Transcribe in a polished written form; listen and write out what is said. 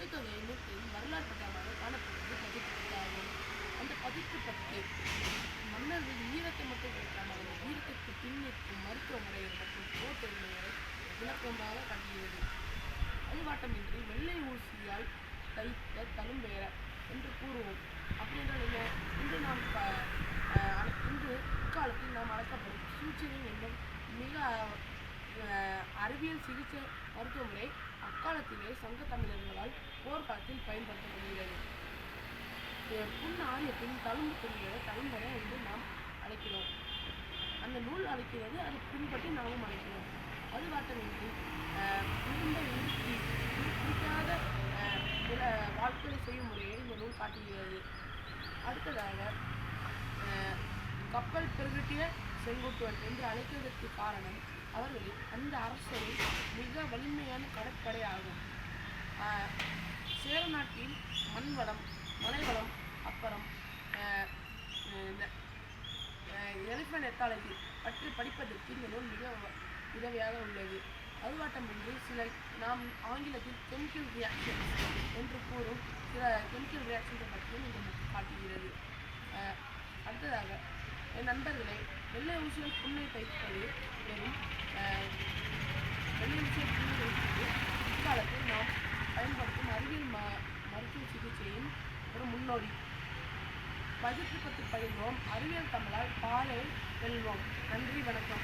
முத்துத்தொகை நூற்றில் வரலாற்று பக்கமாக காணப்படுவது பதிப்பு ஆகும். அந்த பதிப்பு பற்றி மன்னர்கள் ஈரத்தை மட்டும் கிடைக்காமல் அந்த ஈரத்திற்கு பின்னிற்கும் மருத்துவ முறைகள் மற்றும் போர் தொழில்களை விளக்கமாக காட்டுகிறது. வழிபாட்டமின்றி வெள்ளை ஊசியால் தைத்த தழும்பெயர என்று கூறுவோம். அப்படி என்றால் என்ன? இன்று இக்காலத்தில் நாம் அழைக்கப்படும் சூழ்ச்சியின் என்னும் மிக அறிவியல் சிகிச்சை மருத்துவ முறை அக்காலத்திலே சங்க தமிழர்களால் போர்க்காலத்தில் பயன்படுத்தப்படுகிறது. புண் ஆரியத்தின் தழும்பு துணியை தழும்பெற என்று நாம் அழைக்கிறோம். அந்த நூல் அழைக்கிறது, அதை பின்பற்றி நாமும் அழைக்கிறோம். வழிபாட்டமின்றி இரும்பை உருக்கி பிடிக்காத வாழ்க்கை செய்யும் முறையை இந்த நூல் காட்டுகிறது. அடுத்ததாக கப்பல் பெருகிட்டிய செங்குட்டுவன் என்று அழைக்கிறதற்கு காரணம் அவர்களில் அந்த அரசரின் மிக வலிமையான கடற்படை ஆகும். சேர நாட்டில் மண்வளம் மலைவளம் அப்புறம் எலிஃபண்ட் எத்தாலஜி பற்றி படிப்பதற்கு இந்த நூல் மிக உதவியாக உள்ளது. அதுவாட்டமின்றி சில நாம் ஆங்கிலத்தில் கெமிக்கல் ரியாக்ஷன்ஸ் என்று கூறும் சில கெமிக்கல் ரியாக்ஷன்ஸை பற்றியும் இந்த புக் காட்டுகிறது. அடுத்ததாக என் நண்பர்களே, வெள்ளை ஊசிகள் புண்ணை தைப்பது வெறும் வெள்ளை ஊசிகள் புண்ணை தைப்பது இக்காலத்தில் நாம் பயன்படுத்தும் அறிவியல் மருத்துவ சிகிச்சையின் ஒரு முன்னோடி. பதிற்று பத்து பயில்வோம், அறிவியல் தமிழால் பாலை வெல்வோம். நன்றி, வணக்கம்.